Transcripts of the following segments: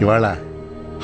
ఇవాళ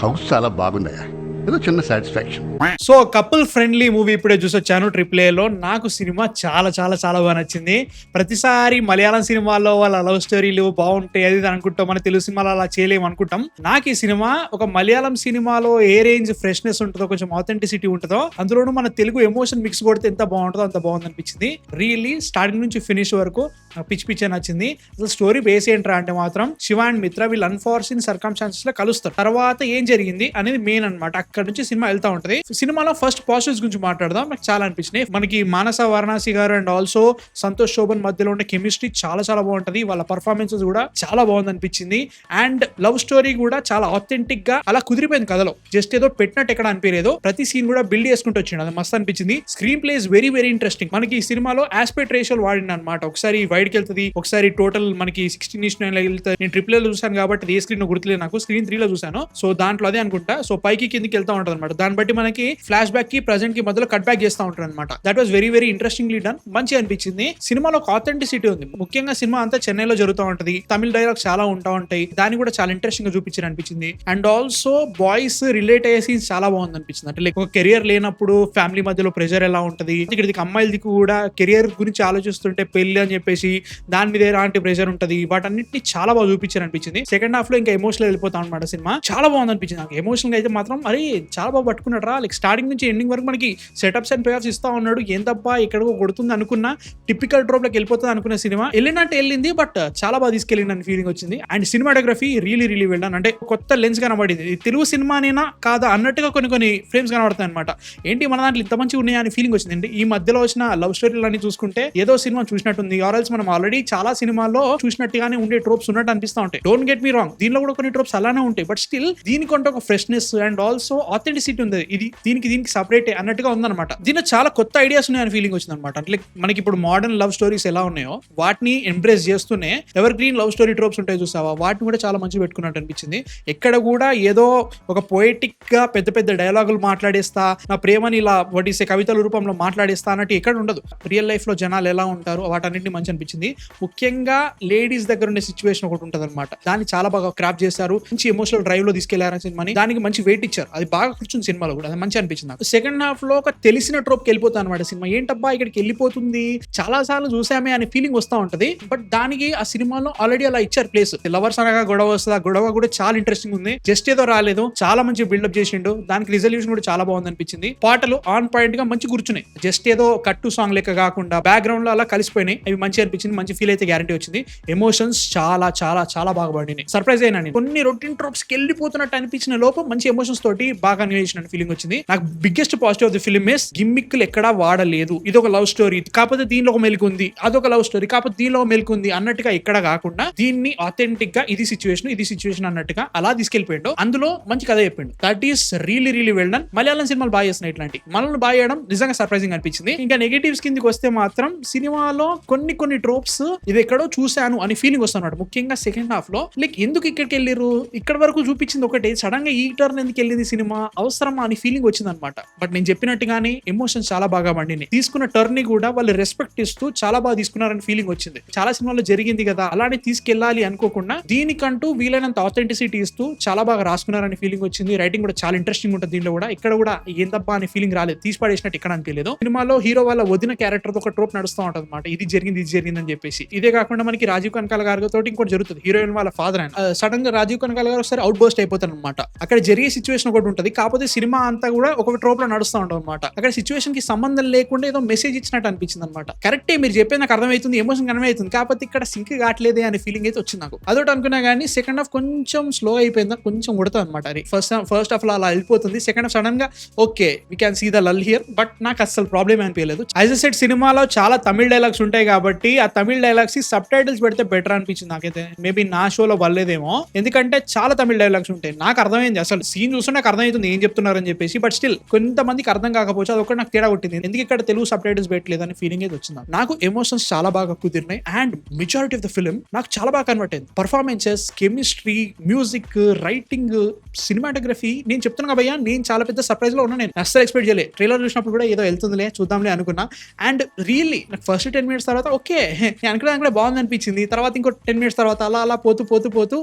హౌస్ చాలా బాగుందయ్యా, ఏదో చిన్న satisfaction. So couple friendly movie ఇప్పుడే చూసొచ్చాను ట్రిపుల్ ఏలో. నాకు సినిమా చాలా చాలా చాలా బాగా నచ్చింది. ప్రతిసారి మలయాళం సినిమాల్లో వాళ్ళ లవ్ స్టోరీలు బాగుంటాయి అది ఇది అనుకుంటాం, మన తెలుగు సినిమాలో అలా చేయలేము అనుకుంటాం. నాకు ఈ సినిమా ఒక మలయాళం సినిమాలో ఏ రేంజ్ ఫ్రెష్నెస్ ఉంటుందో, కొంచెం ఆథెంటిసిటీ ఉంటుందో, అందులోనూ మన తెలుగు ఎమోషన్ మిక్స్ కొడితే ఎంత బాగుంటుందో అంత బాగుంది అనిపించింది. రియల్లీ స్టార్టింగ్ నుంచి ఫినిష్ వరకు పిచ్చి పిచ్చి నచ్చింది. అసలు స్టోరీ బేస్ ఏంట్రా అంటే మాత్రం శివ అండ్ మిత్ర వీళ్ళు అన్ఫార్చునేట్ సర్కమ్స్టాన్సెస్ లో కలుస్తారు. తర్వాత ఏం జరిగింది అనేది మెయిన్ అనమాట. అక్కడ నుంచి సినిమా వెళ్తా ఉంటది. సినిమాలో ఫస్ట్ పాజిటివ్స్ గురించి మాట్లాడదాం. నాకు చాలా అనిపించినాయి. మనకి మానస వారణాసి గారు అండ్ ఆల్సో సంతోష్ శోభన్ మధ్యలో ఉండే కెమిస్ట్రీ చాలా చాలా బాగుంటది. వాళ్ళ పర్ఫార్మెన్సెస్ కూడా చాలా బాగుంది అనిపించింది. అండ్ లవ్ స్టోరీ కూడా చాలా ఆథెంటిక్ గా అలా కుదిరిపోయింది కథలో. జస్ట్ ఏదో పెట్టినట్టు ఎక్కడ అనిపించలేదు. ప్రతి సీన్ కూడా బిల్డ్ చేసుకుంటూ వచ్చింది. అది మస్తు అనిపించింది. Screen play is very very interesting. మనకి ఈ సినిమాలో ఆస్పెక్ట్ రేషియోలు వాడింది అనమాట. ఒకసారి వైడ్కి వెళ్తుంది, ఒకసారి టోటల్ మనకి 16:9 లో వెళ్తుంది. నేను ట్రిపుల్ లో చూసాను కాబట్టి ఏ స్క్రీన్ గుర్తులేదు నాకు. స్క్రీన్ 3 లో చూసాను. సో దాంట్లో అదే అనుకుంటా. సో పైకి కిందికి వెళ్తా ఉంటుంది అనమాట. దాన్ని బట్టి మనకి ఫ్లాష్ బ్యాక్ కి ప్రెజెంట్ కి మధ్యలో కట్ బ్యాక్ చేస్తూ ఉంటారు అనమాట. That was very very interestingly done. మంచిగా అనిపించింది. సినిమాలో ఒక ఆథెంటిసిటీ ఉంది. ముఖ్యంగా సినిమా అంతా చెన్నైలో జరుగుతూ ఉంటది. తమిళ డైలాగ్స్ చాలా ఉంటా ఉంటాయి. దాన్ని కూడా చాలా ఇంట్రెస్టింగ్ గా చూపించారు అనిపించింది. అండ్ ఆల్సో బాయ్స్ రిలేట్ అయ్యే సీన్స్ చాలా బాగుంది అనిపించింది. అంటే లైక్ ఒక కెరియర్ లేనప్పుడు ఫ్యామిలీ మధ్యలో ప్రెషర్ ఎలా ఉంటది, ఇక్కడ అమ్మాయిల దిక్కు కూడా కెరియర్ గురించి ఆలోచిస్తుంటే పెళ్లి అని చెప్పేసి దాని మీద ఎలాంటి ప్రెషర్ ఉంటది, వాటన్నిటిని చాలా బాగా చూపించారు అనిపించింది. సెకండ్ హాఫ్ లో ఇంకా ఎమోషనల్ వెళ్ళిపోతాం అనమాట. సినిమా చాలా బాగుంది అనిపించింది నాకు. ఎమోషనల్ గా అయితే మాత్రం అరే చాలా బాగా పట్టుకున్నాడు రా. లైక్ స్టార్టింగ్ నుంచి ఎండింగ్ వరకు మనకి సెటప్స్ అండ్ పేఆఫ్స్ ఇస్తా ఉన్నాడు. ఏందబ్బా ఎక్కడికో కొడుతుంది అనుకున్నా, టిపికల్ ట్రోప్ లోకి వెళ్ళిపోతుంది అనుకున్న సినిమా వెళ్ళినట్టు వెళ్ళింది. బట్ చాలా బాగా తీసుకెళ్ళింది అని ఫీలింగ్ వచ్చింది. అండ్ సినిమాటోగ్రఫీ రియలీ రియలీ వెళ్ళాను. అంటే కొత్త లెన్స్ కనబడింది. తెలుగు సినిమానేనా కాదా అన్నట్టుగా కొన్ని ఫ్రేమ్స్ కనబడతాయి అనమాట. ఏంటి మన దాంట్లో ఇంత మంచిగా ఉన్నాయా అని ఫీలింగ్ వచ్చింది. అండి ఈ మధ్యలో వచ్చిన లవ్ స్టోరీలు అన్ని చూసుకుంటే ఏదో సినిమా చూసినట్టుంది. ఆర్ఎల్స్ మనం ఆల్రెడీ చాలా సినిమాల్లో చూసినట్టుగానే ఉండే ట్రోప్స్ ఉన్నట్టు అనిపిస్తూ ఉంటాయి. డోంట్ గెట్ మీ రాంగ్, దీనిలో కూడా కొన్ని ట్రోప్స్ అలానే ఉంటాయి. బట్ స్టిల్ దీనికంటే ఒక ఫ్రెష్నెస్ అండ్ ఆల్సో ఆథెంటిసిటీ ఉంది. ఇది దీనికి సపరేట్ అన్నట్టుగా ఉందన్నమాట. దీనిలో చాలా కొత్త ఐడియాస్ ఉన్నాయని ఫీలింగ్ వచ్చింది అనమాట. అంటే మనకి ఇప్పుడు మోడర్న్ లవ్ స్టోరీస్ ఎలా ఉన్నాయో వాటిని ఎంబ్రేస్ చేస్తూనే ఎవర్ గ్రీన్ లవ్ స్టోరీ ట్రోప్స్ ఉంటాయి చూసావా, వాటిని కూడా చాలా మంచిగా పెట్టుకున్నట్టు అనిపించింది. ఎక్కడ కూడా ఏదో ఒక పోయిటిక్ గా పెద్ద పెద్ద డైలాగులు మాట్లాడేస్తా, నా ప్రేమని ఇలా వడిసే కవితల రూపంలో మాట్లాడేస్తా అన్నట్టు ఎక్కడ ఉండదు. రియల్ లైఫ్ లో జనాలు ఎలా ఉంటారు వాటన్నిటిని మంచి అనిపించింది. ముఖ్యంగా లేడీస్ దగ్గర ఉండే సిచ్యువేషన్ ఒకటి ఉంటుంది అనమాట. దాన్ని చాలా బాగా క్రాఫ్ట్ చేశారు. మంచి ఎమోషనల్ డ్రైవ్ లో తీసుకెళ్లారు సినిమాని. దానికి మంచి వెయిట్ ఇచ్చారు. అది బాగా కూర్చుంది సినిమాలో కూడా. అది మంచి అనిపించింది నాకు. సెకండ్ హాఫ్ లో ఒక తెలిసిన ట్రోప్ కి వెళ్ళిపోతా అనమాట సినిమా. ఏంటబ్బా ఇక్కడికి వెళ్ళిపోతుంది, చాలా సార్లు చూసామే అనే ఫీలింగ్ వస్తూ ఉంటది. బట్ దానికి ఆ సినిమాలో ఆల్రెడీ అలా ఇచ్చారు ప్లేస్. లవర్స్ అనగా గొడవ వస్తుంది. ఆ గొడవ కూడా చాలా ఇంట్రెస్టింగ్ ఉంది. జస్ట్ ఏదో రాలేదు, చాలా మంచి బిల్డప్ చేసిండు. దానికి రిజల్యూషన్ కూడా చాలా బాగుంది అనిపించింది. పాటలు ఆన్ పాయింట్ గా మంచి కూర్చున్నాయి. జస్ట్ ఏదో కట్టు సాంగ్ లెక్క కాకుండా బ్యాక్గ్రౌండ్ లో అలా కలిసిపోయినాయి. అవి మంచి అనిపించింది. మంచి ఫీల్ అయితే గ్యారంటీ వచ్చింది. ఎమోషన్స్ చాలా చాలా చాలా బాగా పడినాయి. సర్ప్రైజ్ అయినా కొన్ని రొటీన్ ట్రోప్స్ కి వెళ్ళిపోతున్నట్టు అనిపించిన లోపు మంచి ఎమోషన్స్ తోటి బాగా అన్వేషణ ఫీలింగ్ వచ్చింది. నాకు biggest positive of the film is గిమ్మిక్లు ఎక్కడా వాడలేదు. ఇది ఒక లవ్ స్టోరీ కాకపోతే దీనిలో ఒక మెలుకు ఉంది, అదొక లవ్ స్టోరీ కాకపోతే దీనిలో మెలుకు ఉంది అన్నట్టుగా ఎక్కడ కాకుండా దీన్ని ఆథెంటిక్ గా ఇది సిచ్యువేషన్ అన్నట్టుగా అలా తీసుకెళ్లిపోయాడు. అందులో మంచి కథ చెప్పిండు. That is really really well done. Malayalam సినిమాలు బాగా చేస్తున్నాయి. ఇట్లాంటి మనల్ని బాగా చేయడం నిజంగా సర్ప్రైజింగ్ అనిపించింది. ఇంకా నెగటివ్స్ కిందకి వస్తే మాత్రం సినిమాలో కొన్ని ట్రోప్స్ ఇది ఎక్కడో చూశాను అని ఫీలింగ్ వస్తున్నాడు. ముఖ్యంగా సెకండ్ హాఫ్ లో లైక్ ఎందుకు ఇక్కడికి వెళ్ళారు, ఇక్కడ వరకు చూపించింది ఒకటే, సడన్ గా ఈ టర్న్ ఎందుకు వెళ్ళింది సినిమా, అవసరమా అని ఫీలింగ్ వచ్చింది అనమాట. బట్ నేను చెప్పినట్టుగానే ఎమోషన్స్ చాలా బాగా పండినాయి. తీసుకున్న టర్న్ ని కూడా వాళ్ళు రెస్పెక్ట్ ఇస్తూ చాలా బాగా తీసుకున్నారని ఫీలింగ్ వచ్చింది. చాలా సినిమాలో జరిగింది కదా అలానే తీసుకెళ్లాలి అనుకోకుండా దీనికంటూ వీలైనంత ఆథెంటిసిటీ ఇస్తూ చాలా బాగా రాసుకున్నారని ఫీలింగ్ వచ్చింది. రైటింగ్ కూడా చాలా ఇంట్రెస్టింగ్ ఉంటుంది. దీనిలో కూడా ఇక్కడ కూడా ఏందబ్బా అని ఫీలింగ్ రాలేదు, తీసి పడేసినట్టు ఇక్కడ అనిపించలేదు. సినిమాలో హీరో వాళ్ళ వదిన క్యారెక్టర్ తో ఒక ట్రోప్ నడుస్తూ ఉంటుంది అనమాట. ఇది జరిగింది అని చెప్పేసి. ఇదే కాకుండా మనకి రాజీవ్ కనకాల గారితో ఇంకోటి జరుగుతుంది. హీరోయిన్ వాళ్ళ ఫాదర్ ఆయన సడన్ గా రాజీవ్ కనకాల గారు ఒకసారి అవుట్ బర్స్ట్ అయిపోతారు అనమాట. అక్కడ జరిగే సిచ్యువేషన్ ఒకటి ఉంటుంది. కాకపోతే సినిమా అంతా కూడా ఒక ట్రోప్ లో నడుస్తూ ఉంటాం అనమాట. అక్కడ సిచ్యువేషన్ కి సంబంధం లేకుండా ఏదో మెసేజ్ ఇచ్చినట్టు అనిపించింది అనమాట. కరెక్టే మీరు చెప్పేది నాకు అర్థమవుతుంది, ఎమోషన్ అర్థమవుతుంది. కాకపోతే ఇక్కడ సింక్ కావట్లేదే అనే ఫీలింగ్ అయితే వచ్చింది నాకు. అదొకటి అనుకున్నా కానీ సెకండ్ హాఫ్ కొంచెం స్లో అయిపోయిందా, కొంచెం కొడతా అనమాట. అది ఫస్ట్ హాఫ్ లో అలా వెళ్ళిపోతుంది. సెకండ్ హాఫ్ సడన్ గా okay we can see the lull here. But నాకు అసలు ప్రాబ్లమ్ అనిపించలేదు. యాజ్ ఎ సెట్ సినిమాలో చాలా తమిళ డైలాగ్స్ ఉంటాయి కాబట్టి ఆ తమిళ డైలాగ్స్ కి సబ్ టైటిల్స్ పెడితే బెటర్ అనిపించింది నాకైతే. మేబీ నా షోలో వల్లేదేమో, ఎందుకంటే చాలా తమిళ డైలాగ్స్ ఉంటాయి. నాకు అర్థమైంది, అసలు సీన్ చూస్తే నాకు అర్థమైంది అర్థమవుతుంది ఏం చెప్తున్నారని చెప్పేసి, బట్ స్టిల్ కొంతమందికి అర్థం కాకపోవచ్చు, అది ఒకటి నాకు తేడా కొట్టింది. ఎందుకు ఇక్కడ తెలుగు సబ్ టైటిల్స్ పెట్టలేదు అనే ఫీలింగ్ అయితే వచ్చింది. నాకు ఎమోషన్స్ చాలా బాగా కుదిరినాయి and majority of the film నాకు చాలా బాగా కన్వర్ట్ అయింది. Performances, chemistry, music, writing, cinematography, నేను చెప్తున్నా భయ్యా, నేను చాలా పెద్ద సర్ప్రైజ్ లో ఉన్నా. నేను అస్సలు ఎక్స్పెక్ట్ చేయలేదు. ట్రైలర్ చూసినప్పుడు కూడా ఏదో వెళ్తుందిలే చూద్దాంలే అనుకున్నా. అండ్ రియల్లీ నాకు ఫస్ట్ 10 minutes తర్వాత ఓకే నేను అనుకున్నా బాగుంది అనిపించింది. తర్వాత ఇంకో 10 minutes తర్వాత అలా పోతూ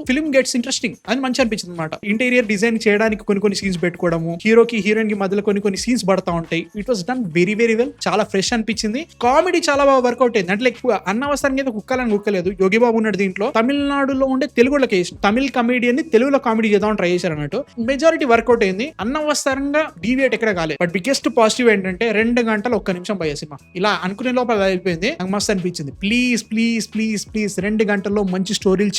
ఫిల్మ్ గెట్స్ ఇంట్రెస్టింగ్ అని మంచి అనిపించింది అనమాట. ఇంటీరియర్ డిజైన్ చేయడానికి కొన్ని సీన్స్ పెట్టుకోవడము, హీరోకి హీరోయిన్ కి మధ్యలో కొన్ని సీన్స్ పడతా ఉంటాయి. It was done very well. చాలా ఫ్రెష్ అనిపించింది. కామెడీ చాలా బాగా వర్కౌట్ అయింది. అంటే లైక్ అన్నవసరంగా అయితే కుక్కలేదు. యోగి బాబు ఉన్నాడు దీంట్లో. తమిళనాడులో ఉండే తెలుగులోకి వేసి తమిళ కమెడియన్ ని తెలుగులో కామెడీ చేద్దామని ట్రై చేశారు అన్నట్టు. మెజారిటీ వర్కౌట్ అయింది. అన్నవసరంగా డీవియేట్ ఎక్కడ కాలేదు. బట్ బిగ్గెస్ట్ పాజిటివ్ ఏంటంటే 2 గంటలు 1 నిమిషం పోయే సినిమా. ఇలా అనుకునే లోపల అయిపోయింది. నాకు మస్తు అనిపించింది. ప్లీజ్ 2 గంటల్లో మంచి స్టోరీలు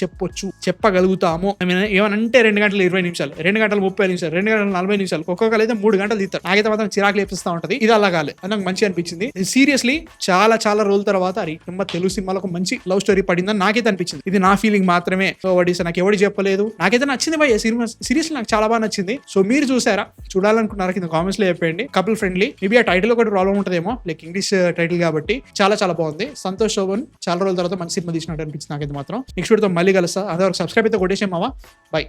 చెప్పగలుగుతాము. ఏమనంటే 2 గంటలు 20 నిమిషాలు, 2 గంటలు 30 నిమిషాలు, 2 గంటలు 40 నిమిషాలు, ఒక్కొక్కరు అయితే 3 గంటలు తీస్తారు. నాకైతే మాత్రం చిరాకు లేపిస్తూ ఉంటది. ఇది అలా కాలేదు. అది నాకు మంచిగా అనిపించింది. సీరియస్లీ చాలా రోజుల తర్వాత తెలుగు సినిమాలకు మంచి లవ్ స్టోరీ పడిందని నాకైతే అనిపించింది. ఇది నా ఫీలింగ్ మాత్రమే. సో నాకు ఎవరు చెప్పలేదు. నాకైతే నచ్చింది భయ్య సినిమా. సీరియస్లీ నాకు చాలా బాగా నచ్చింది. సో మీరు చూసారా, చూడాలనుకున్నారా కింద కామెంట్స్ లో చెప్పండి. కపుల్ ఫ్రెండ్లీ, మేబీ ఆ టైటిల్ ఒకటి ప్రాబ్లం ఉంటుందేమో, లైక్ ఇంగ్లీష్ టైటిల్ కాబట్టి. చాలా బాగుంది. సంతోష్ శోభన్ చాలా రోజుల తర్వాత మంచి సినిమా తీసినట్టు అనిపించింది నాకైతే మాత్రం. నెక్స్ట్ వీడియోతో మళ్ళీ కలుస్తా. అదే సబ్స్క్రైబ్ అయితే కొట్టేసేమావా. బై.